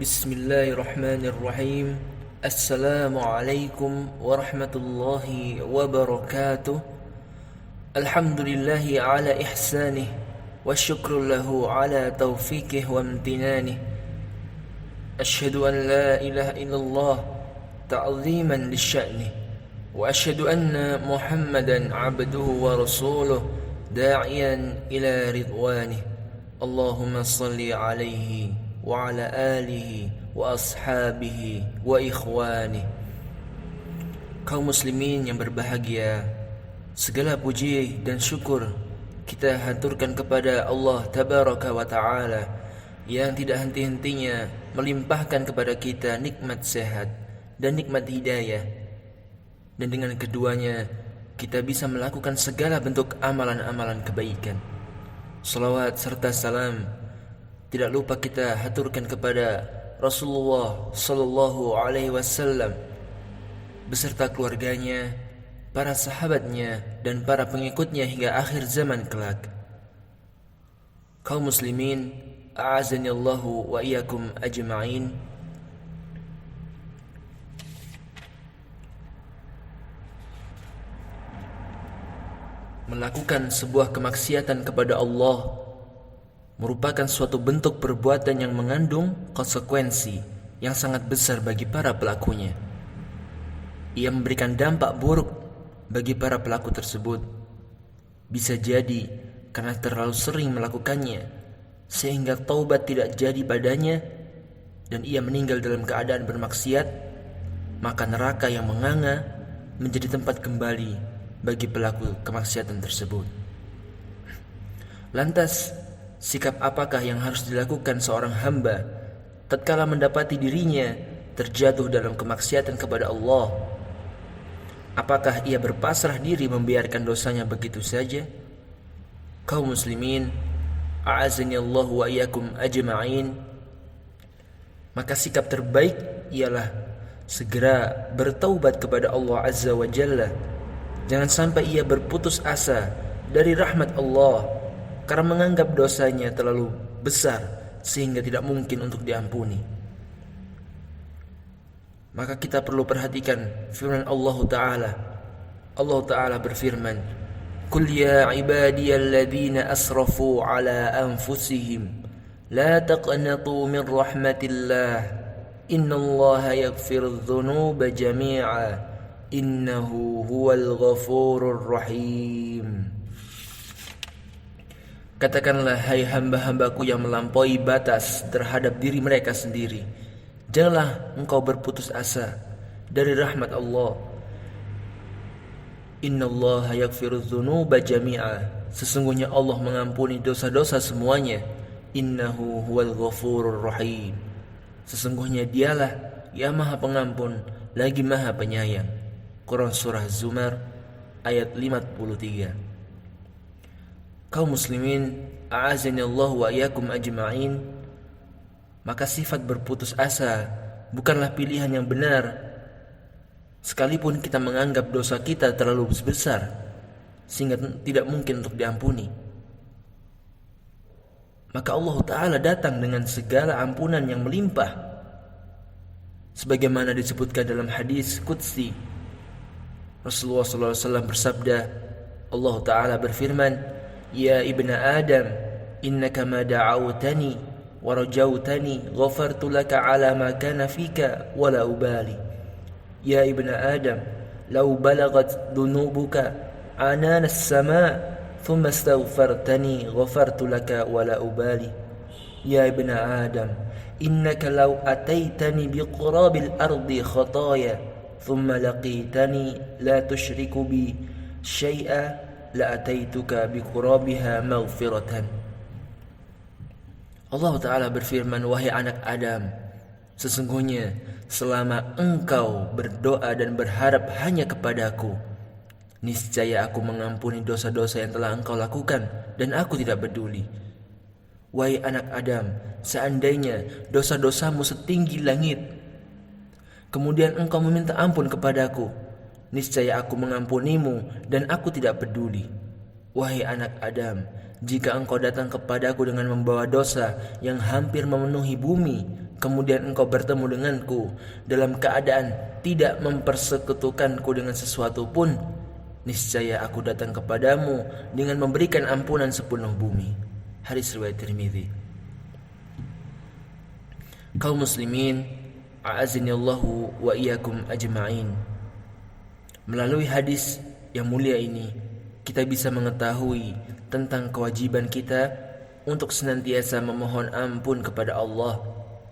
Bismillahirrahmanirrahim. Assalamualaikum warahmatullahi wabarakatuh. Alhamdulillahi ala ihsanih wa syukru lahu ala taufiqih wa amtinanih. Ashhadu an la ilaha illallah ta'ziman lisya'nih wa ashhadu anna Muhammadan abduhu wa rasuluh da'iyan ila ridwanih. Allahumma salli alaihi wa ala alihi wa ashabihi wa ikhwani. Kaum muslimin yang berbahagia, segala puji dan syukur kita haturkan kepada Allah Tabaraka wa Ta'ala yang tidak henti-hentinya melimpahkan kepada kita nikmat sehat dan nikmat hidayah, dan dengan keduanya kita bisa melakukan segala bentuk amalan-amalan kebaikan. Salawat serta salam tidak lupa kita haturkan kepada Rasulullah sallallahu alaihi wasallam beserta keluarganya, para sahabatnya, dan para pengikutnya hingga akhir zaman kelak. Kaum muslimin, a'azanillahu wa iyyakum ajma'in. Melakukan sebuah kemaksiatan kepada Allah merupakan suatu bentuk perbuatan yang mengandung konsekuensi yang sangat besar bagi para pelakunya. Ia memberikan dampak buruk bagi para pelaku tersebut. Bisa jadi karena terlalu sering melakukannya sehingga taubat tidak jadi padanya dan ia meninggal dalam keadaan bermaksiat, maka neraka yang menganga menjadi tempat kembali bagi pelaku kemaksiatan tersebut. Lantas, sikap apakah yang harus dilakukan seorang hamba tatkala mendapati dirinya terjatuh dalam kemaksiatan kepada Allah? Apakah ia berpasrah diri membiarkan dosanya begitu saja? Kaum muslimin, a'azanillahu wa iyyakum ajma'in. Maka sikap terbaik ialah segera bertaubat kepada Allah Azza wa Jalla. Jangan sampai ia berputus asa dari rahmat Allah karena menganggap dosanya terlalu besar sehingga tidak mungkin untuk diampuni. Maka kita perlu perhatikan firman Allah Ta'ala. Allah Ta'ala berfirman, "Qul ya ibadiyalladzina asrafu ala anfusihim la taqnatu min rahmatillah innallaha yaghfirudz dzunuba jami'a innahu huwal ghafurur rahim." Katakanlah, hai hamba-hambaku yang melampaui batas terhadap diri mereka sendiri, janganlah engkau berputus asa dari rahmat Allah. Innallaha yaghfirudz dzunuba jami'a. Sesungguhnya Allah mengampuni dosa-dosa semuanya. Innahu huwal ghafurur rahim. Sesungguhnya dialah yang Maha Pengampun lagi Maha Penyayang. Quran Surah Zumar ayat 53. Kaum muslimin, a'azanillahu wa iyyakum ajma'in. Maka sifat berputus asa bukanlah pilihan yang benar, sekalipun kita menganggap dosa kita terlalu besar sehingga tidak mungkin untuk diampuni. Maka Allah Ta'ala datang dengan segala ampunan yang melimpah, sebagaimana disebutkan dalam hadis qudsi. Rasulullah SAW bersabda, Allah Ta'ala berfirman, "Ya ibna Adam, innaka ma da'awtani wa rajautani ghafartu laka ala ma kana fika wa la ubali. Ya ibna Adam, law balagat dhunubuka anana as-sama' thumma astaghfartani ghafartu laka wa la ubali. Ya ibna Adam, innaka law ataitani biqurabil ardi khataya thumma laqitani la tushriku bi syai'a la ataituka biqurabiha maghfiratan." Allah Ta'ala berfirman, "Wahai anak Adam, sesungguhnya selama engkau berdoa dan berharap hanya kepadaku, niscaya aku mengampuni dosa-dosa yang telah engkau lakukan dan aku tidak peduli. Wahai anak Adam, seandainya dosa-dosamu setinggi langit, kemudian engkau meminta ampun kepadaku, niscaya aku mengampunimu dan aku tidak peduli. Wahai anak Adam, jika engkau datang kepadaku dengan membawa dosa yang hampir memenuhi bumi, kemudian engkau bertemu denganku dalam keadaan tidak mempersekutukanku dengan sesuatu pun, niscaya aku datang kepadamu dengan memberikan ampunan sepenuh bumi. Hadis riwayat Tirmidzi. Kaum muslimin, a'azinillahu wa iyyakum ajma'in. Melalui hadis yang mulia ini, kita bisa mengetahui tentang kewajiban kita untuk senantiasa memohon ampun kepada Allah.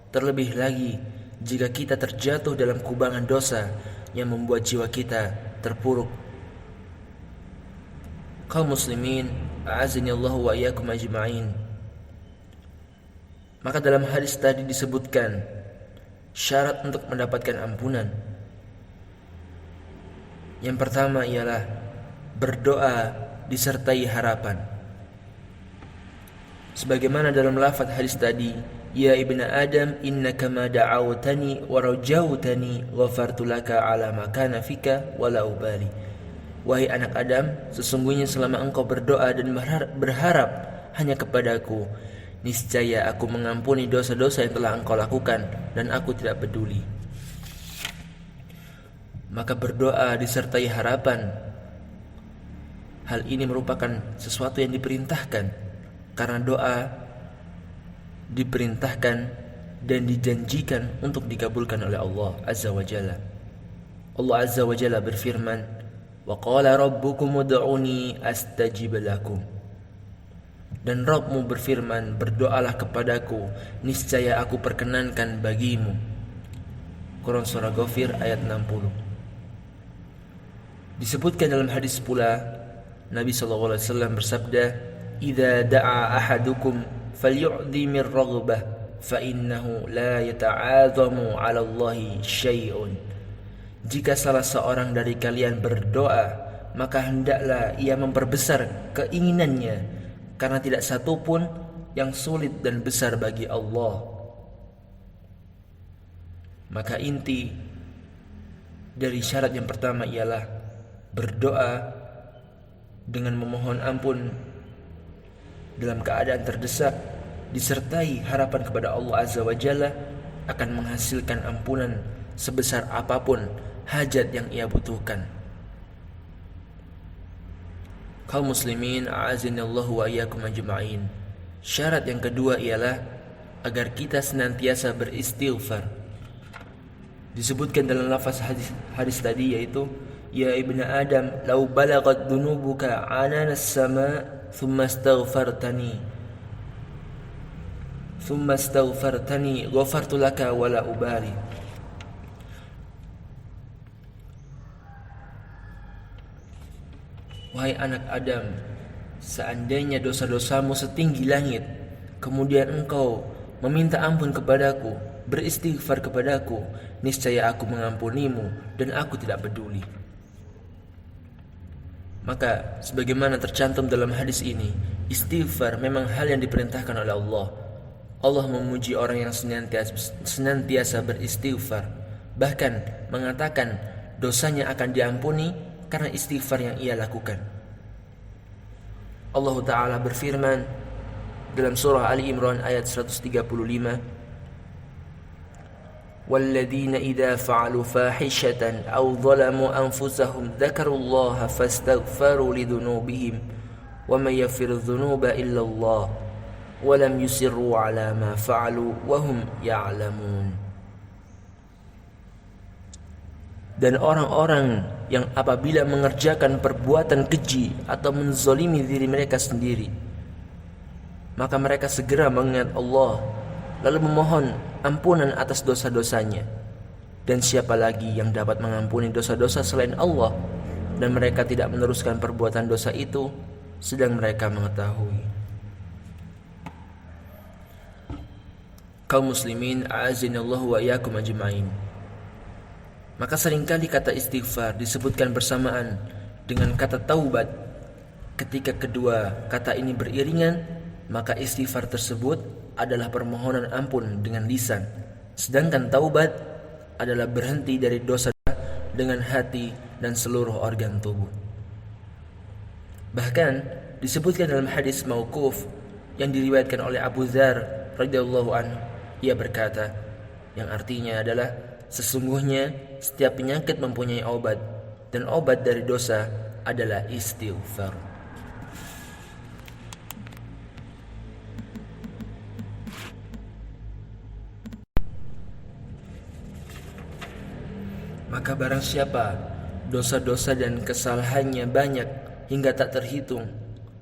Terlebih lagi jika kita terjatuh dalam kubangan dosa yang membuat jiwa kita terpuruk. Kaum muslimin, a'azinillahu wa iyyakum ajma'in. Maka dalam hadis tadi disebutkan syarat untuk mendapatkan ampunan. Yang pertama ialah berdoa disertai harapan. Sebagaimana dalam lafaz hadis tadi, ya ibna Adam innaka ma da'awtani wa rajautani ghafartu laka ala ma kana fika wala ubali. Wahai anak Adam, sesungguhnya selama engkau berdoa dan berharap hanya kepadaku, niscaya aku mengampuni dosa-dosa yang telah engkau lakukan dan aku tidak peduli. Maka berdoa disertai harapan, hal ini merupakan sesuatu yang diperintahkan, karena doa diperintahkan dan dijanjikan untuk dikabulkan oleh Allah Azza wa Jalla. Allah Azza wa Jalla berfirman, wa qala rabbukum ud'uni astajib lakum. Dan Rabbmu berfirman, berdoalah kepadaku, niscaya aku perkenankan bagimu. Quran surah Ghafir ayat 60. Disebutkan dalam hadis pula, Nabi SAW bersabda, idza da'a ahadukum falyu'di min raghbah fa innahu la yata'adhamu 'ala Allahi syai'un. Jika salah seorang dari kalian berdoa, maka hendaklah ia memperbesar keinginannya, karena tidak satu pun yang sulit dan besar bagi Allah. Maka inti dari syarat yang pertama ialah berdoa dengan memohon ampun dalam keadaan terdesak, disertai harapan kepada Allah Azza wa Jalla akan menghasilkan ampunan sebesar apapun hajat yang ia butuhkan. Kaum muslimin, a'azinallahu wa iyyakum ajma'in. Syarat yang kedua ialah agar kita senantiasa beristighfar. Disebutkan dalam lafaz hadis tadi, yaitu ya ibna Adam law balagat dunubuka anana as-sama thumma astaghfartani ghafartu laka wala ubali. Wahai anak Adam, seandainya dosa-dosamu setinggi langit, kemudian engkau meminta ampun kepadaku, beristighfar kepadaku, niscaya aku mengampunimu dan aku tidak peduli. Maka sebagaimana tercantum dalam hadis ini, istighfar memang hal yang diperintahkan oleh Allah. Allah memuji orang yang senantiasa beristighfar, bahkan mengatakan dosanya akan diampuni karena istighfar yang ia lakukan. Allah Ta'ala berfirman dalam surah Ali Imran ayat 135, وَالَّذِينَ إِذَا فَعَلُوا فَاحِشَةً أَوْ ظَلَمُوا أَنفُسَهُمْ ذَكَرُوا اللَّهَ فَاسْتَغْفَرُوا لِذُنُوبِهِمْ وَمَن يَغْفِرُ الذُّنُوبَ إِلَّا اللَّهُ وَلَمْ يُصِرُّوا عَلَى مَا فَعَلُوا وَهُمْ يَعْلَمُونَ. Dan orang-orang yang apabila mengerjakan perbuatan keji atau menzalimi diri mereka sendiri, maka mereka segera mengingat Allah, lalu memohon ampunan atas dosa-dosanya. Dan siapa lagi yang dapat mengampuni dosa-dosa selain Allah? Dan mereka tidak meneruskan perbuatan dosa itu, sedang mereka mengetahui. Kaum muslimin, a'azinallahu wa iyyakum ajma'in. Maka seringkali kata istighfar disebutkan bersamaan dengan kata taubat. Ketika kedua kata ini beriringan, maka istighfar tersebut adalah permohonan ampun dengan lisan, sedangkan taubat adalah berhenti dari dosa dengan hati dan seluruh organ tubuh. Bahkan disebutkan dalam hadis mauquf yang diriwayatkan oleh Abu Dzar radhiyallahu anhu, ia berkata, yang artinya adalah sesungguhnya setiap penyakit mempunyai obat, dan obat dari dosa adalah istighfar. Maka barang siapa dosa-dosa dan kesalahannya banyak hingga tak terhitung,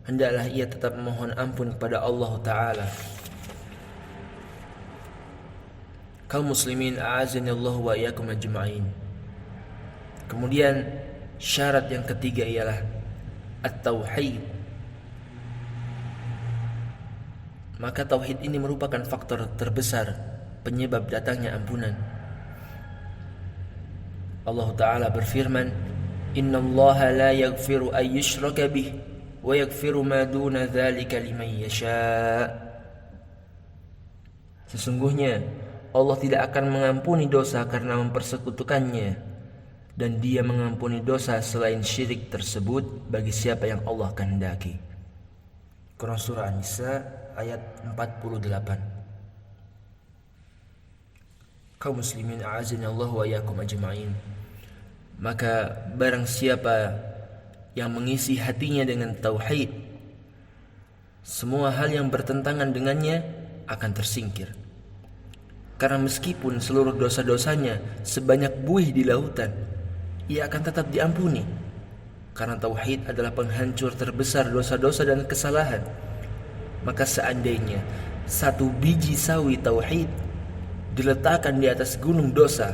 hendaklah ia tetap memohon ampun kepada Allah Ta'ala. Kaum muslimin a'azanillahu wa iyyakum ajma'in. Kemudian syarat yang ketiga ialah at-tauhid. Maka tauhid ini merupakan faktor terbesar penyebab datangnya ampunan. Allah Ta'ala berfirman, innallaha la yaghfiru an yushraka bih wa yaghfiru ma duna dzalika liman yasha. Sesungguhnya Allah tidak akan mengampuni dosa karena mempersekutukannya, dan Dia mengampuni dosa selain syirik tersebut bagi siapa yang Allah kehendaki. Quran Surah An-Nisa ayat 48. Kaum muslimin a'azanallahu wa iyyakum ajma'in. Maka barang siapa yang mengisi hatinya dengan tauhid, semua hal yang bertentangan dengannya akan tersingkir. Karena meskipun seluruh dosa-dosanya sebanyak buih di lautan, ia akan tetap diampuni. Karena tauhid adalah penghancur terbesar dosa-dosa dan kesalahan. Maka seandainya satu biji sawi tauhid diletakkan di atas gunung dosa,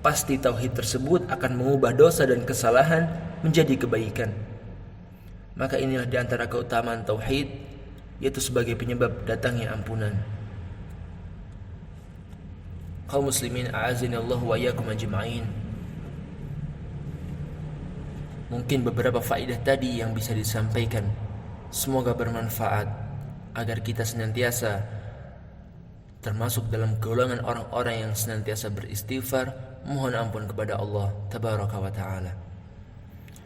pasti tauhid tersebut akan mengubah dosa dan kesalahan menjadi kebaikan. Maka inilah di antara keutamaan tauhid, yaitu sebagai penyebab datangnya ampunan. Kaum muslimin a'azanallahu wa iyyakum ajma'in. Mungkin beberapa faedah tadi yang bisa disampaikan, semoga bermanfaat agar kita senantiasa termasuk dalam golongan orang-orang yang senantiasa beristighfar, mohon ampun kepada Allah tabaraka wa ta'ala.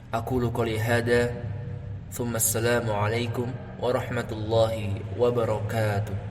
Aqulu qouli hada, thumma assalamu alaikum warahmatullahi wabarakatuh.